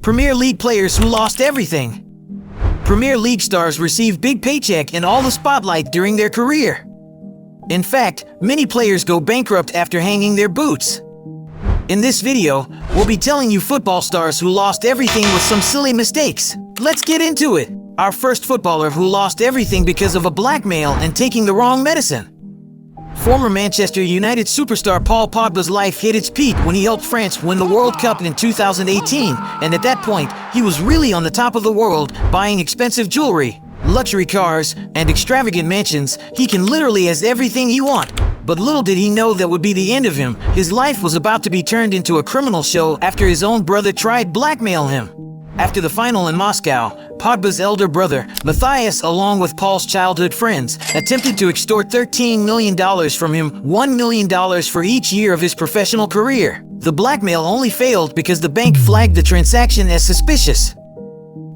Premier League players who lost everything. Premier League stars receive big paycheck and all the spotlight during their career. In fact, many players go bankrupt after hanging their boots. In this video, we'll be telling you football stars who lost everything with some silly mistakes. Let's get into it. Our first footballer who lost everything because of a blackmail and taking the wrong medicine. Former Manchester United superstar Paul Pogba's life hit its peak when he helped France win the World Cup in 2018, and at that point, he was really on the top of the world, buying expensive jewelry, luxury cars, and extravagant mansions. He can literally has everything he wants. But little did he know that would be the end of him. His life was about to be turned into a criminal show after his own brother tried blackmail him. After the final in Moscow, Pogba's elder brother, Matthias, along with Paul's childhood friends, attempted to extort $13 million from him, $1 million for each year of his professional career. The blackmail only failed because the bank flagged the transaction as suspicious.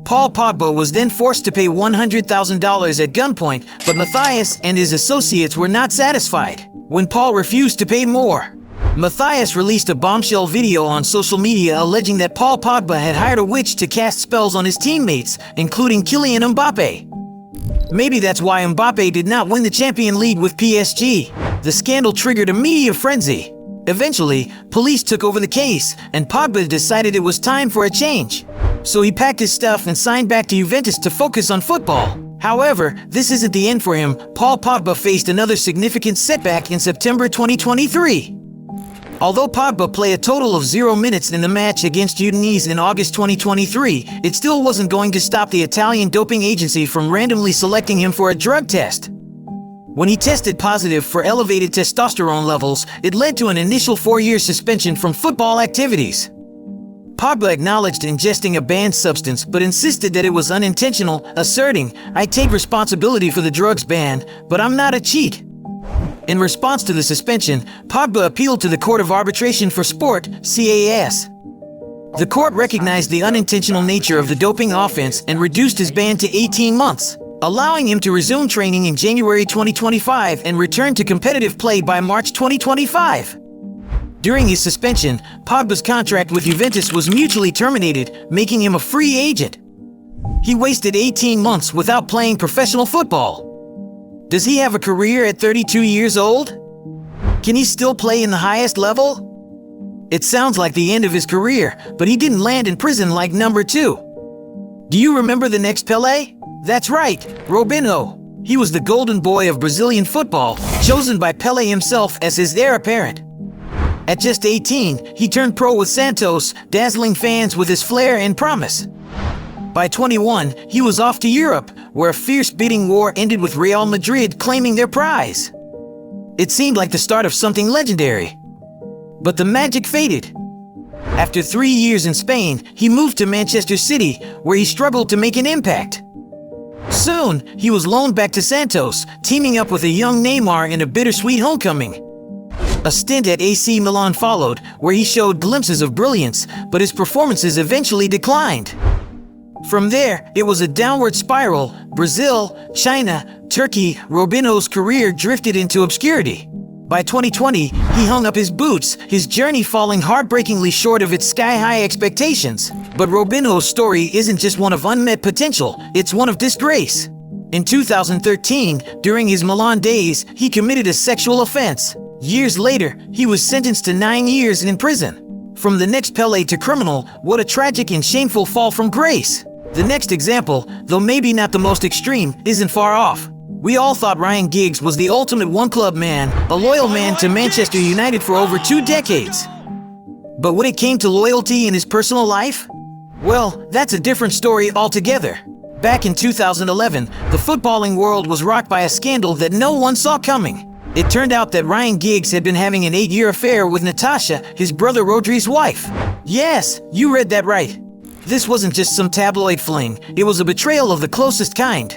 Paul Pogba was then forced to pay $100,000 at gunpoint, but Matthias and his associates were not satisfied. When Paul refused to pay more, Matthias released a bombshell video on social media alleging that Paul Pogba had hired a witch to cast spells on his teammates, including Kylian Mbappe. Maybe that's why Mbappe did not win the Champions League with PSG. The scandal triggered a media frenzy. Eventually, police took over the case, and Pogba decided it was time for a change. So he packed his stuff and signed back to Juventus to focus on football. However, this isn't the end for him. Paul Pogba faced another significant setback in September 2023. Although Pogba played a total of 0 minutes in the match against Udinese in August 2023, it still wasn't going to stop the Italian doping agency from randomly selecting him for a drug test. When he tested positive for elevated testosterone levels, it led to an initial 4-year suspension from football activities. Pogba acknowledged ingesting a banned substance but insisted that it was unintentional, asserting, "I take responsibility for the drugs ban, but I'm not a cheat." In response to the suspension, Pogba appealed to the Court of Arbitration for Sport, CAS. The court recognized the unintentional nature of the doping offense and reduced his ban to 18 months, allowing him to resume training in January 2025 and return to competitive play by March 2025. During his suspension, Pogba's contract with Juventus was mutually terminated, making him a free agent. He wasted 18 months without playing professional football. Does he have a career at 32 years old? Can he still play in the highest level? It sounds like the end of his career, but he didn't land in prison like number 2. Do you remember the next Pelé? That's right, Robinho. He was the golden boy of Brazilian football, chosen by Pelé himself as his heir apparent. At just 18, he turned pro with Santos, dazzling fans with his flair and promise. By 21, he was off to Europe, where a fierce bidding war ended with Real Madrid claiming their prize. It seemed like the start of something legendary. But the magic faded. After 3 years in Spain, he moved to Manchester City, where he struggled to make an impact. Soon, he was loaned back to Santos, teaming up with a young Neymar in a bittersweet homecoming. A stint at AC Milan followed, where he showed glimpses of brilliance, but his performances eventually declined. From there, it was a downward spiral. Brazil, China, Turkey. Robinho's career drifted into obscurity. By 2020, he hung up his boots, his journey falling heartbreakingly short of its sky-high expectations. But Robinho's story isn't just one of unmet potential, it's one of disgrace. In 2013, during his Milan days, he committed a sexual offense. Years later, he was sentenced to 9 years in prison. From the next Pelé to criminal, what a tragic and shameful fall from grace. The next example, though maybe not the most extreme, isn't far off. We all thought Ryan Giggs was the ultimate one-club man, a loyal man to Manchester United for over 2 decades. But when it came to loyalty in his personal life, well, that's a different story altogether. Back in 2011, the footballing world was rocked by a scandal that no one saw coming. It turned out that Ryan Giggs had been having an 8-year affair with Natasha, his brother Rodri's wife. Yes, you read that right. This wasn't just some tabloid fling, it was a betrayal of the closest kind.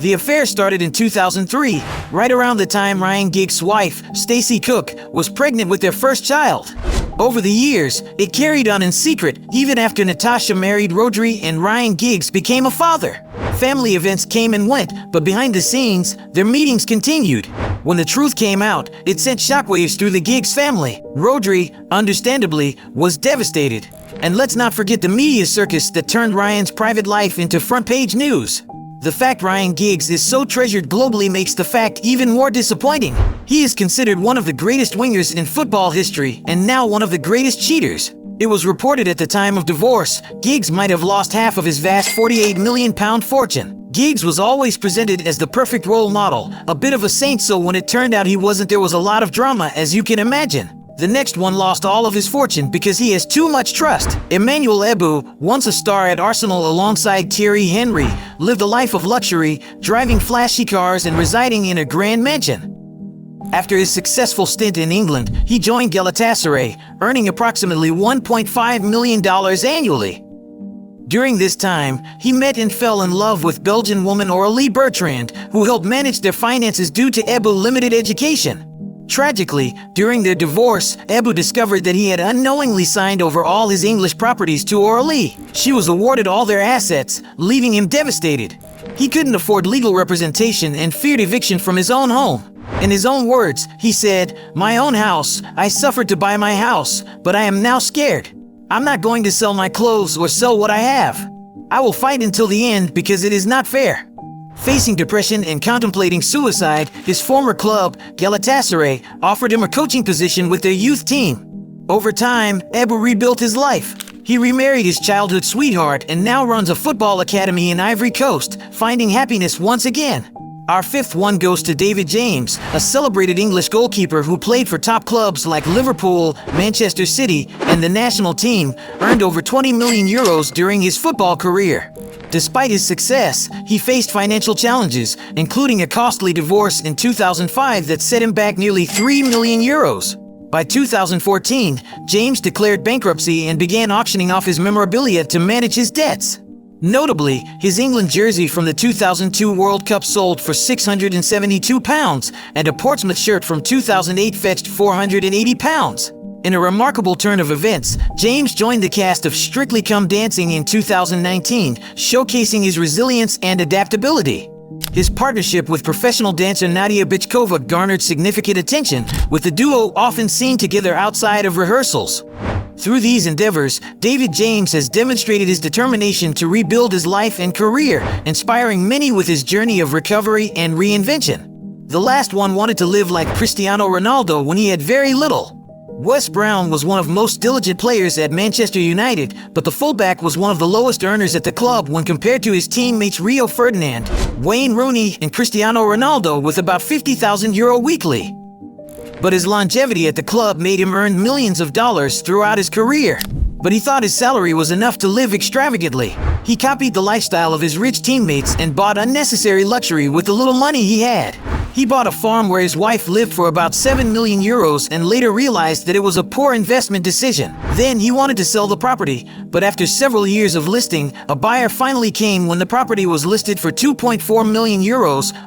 The affair started in 2003, right around the time Ryan Giggs' wife, Stacey Cook, was pregnant with their first child. Over the years, it carried on in secret, even after Natasha married Rodri and Ryan Giggs became a father. Family events came and went, but behind the scenes, their meetings continued. When the truth came out, it sent shockwaves through the Giggs family. Rodri, understandably, was devastated. And let's not forget the media circus that turned Ryan's private life into front-page news. The fact Ryan Giggs is so treasured globally makes the fact even more disappointing. He is considered one of the greatest wingers in football history and now one of the greatest cheaters. It was reported at the time of divorce, Giggs might have lost half of his vast £48 million fortune. Giggs was always presented as the perfect role model, a bit of a saint, so when it turned out he wasn't, there was a lot of drama, as you can imagine. The next one lost all of his fortune because he has too much trust. Emanual Eboue, once a star at Arsenal alongside Thierry Henry, lived a life of luxury, driving flashy cars and residing in a grand mansion. After his successful stint in England, he joined Galatasaray, earning approximately $1.5 million annually. During this time, he met and fell in love with Belgian woman Aurélie Bertrand, who helped manage their finances due to Eboue's limited education. Tragically, during their divorce, Eboue discovered that he had unknowingly signed over all his English properties to Aurélie. She was awarded all their assets, leaving him devastated. He couldn't afford legal representation and feared eviction from his own home. In his own words, he said, "My own house, I suffered to buy my house, but I am now scared. I'm not going to sell my clothes or sell what I have. I will fight until the end because it is not fair." Facing depression and contemplating suicide, his former club, Galatasaray, offered him a coaching position with their youth team. Over time, Eboue rebuilt his life. He remarried his childhood sweetheart and now runs a football academy in Ivory Coast, finding happiness once again. Our fifth one goes to David James, a celebrated English goalkeeper who played for top clubs like Liverpool, Manchester City, and the national team, earned over €20 million during his football career. Despite his success, he faced financial challenges, including a costly divorce in 2005 that set him back nearly €3 million. By 2014, James declared bankruptcy and began auctioning off his memorabilia to manage his debts. Notably, his England jersey from the 2002 World Cup sold for £672, and a Portsmouth shirt from 2008 fetched £480. In a remarkable turn of events, James joined the cast of Strictly Come Dancing in 2019, showcasing his resilience and adaptability. His partnership with professional dancer Nadia Bichkova garnered significant attention, with the duo often seen together outside of rehearsals. Through these endeavors, David James has demonstrated his determination to rebuild his life and career, inspiring many with his journey of recovery and reinvention. The last one wanted to live like Cristiano Ronaldo when he had very little. Wes Brown was one of the most diligent players at Manchester United, but the fullback was one of the lowest earners at the club when compared to his teammates Rio Ferdinand, Wayne Rooney, and Cristiano Ronaldo, with about €50,000 weekly. But his longevity at the club made him earn millions of dollars throughout his career. But he thought his salary was enough to live extravagantly. He copied the lifestyle of his rich teammates and bought unnecessary luxury with the little money he had. He bought a farm where his wife lived for about €7 million and later realized that it was a poor investment decision. Then he wanted to sell the property, but after several years of listing, a buyer finally came when the property was listed for €2.4 million,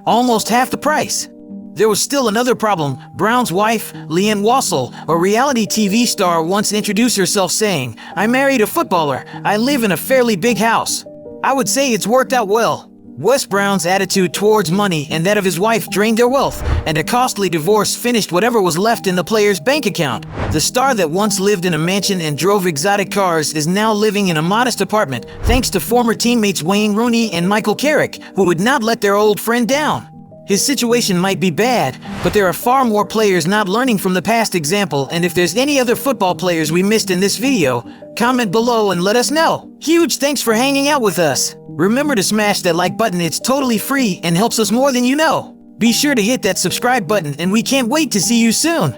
almost half the price. There was still another problem. Brown's wife, Leanne Wassell, a reality TV star, once introduced herself saying, "I married a footballer. I live in a fairly big house." I would say it's worked out well. Wes Brown's attitude towards money and that of his wife drained their wealth, and a costly divorce finished whatever was left in the player's bank account. The star that once lived in a mansion and drove exotic cars is now living in a modest apartment, thanks to former teammates Wayne Rooney and Michael Carrick, who would not let their old friend down. His situation might be bad, but there are far more players not learning from the past example, and if there's any other football players we missed in this video, comment below and let us know. Huge thanks for hanging out with us. Remember to smash that like button, it's totally free and helps us more than you know. Be sure to hit that subscribe button, and we can't wait to see you soon.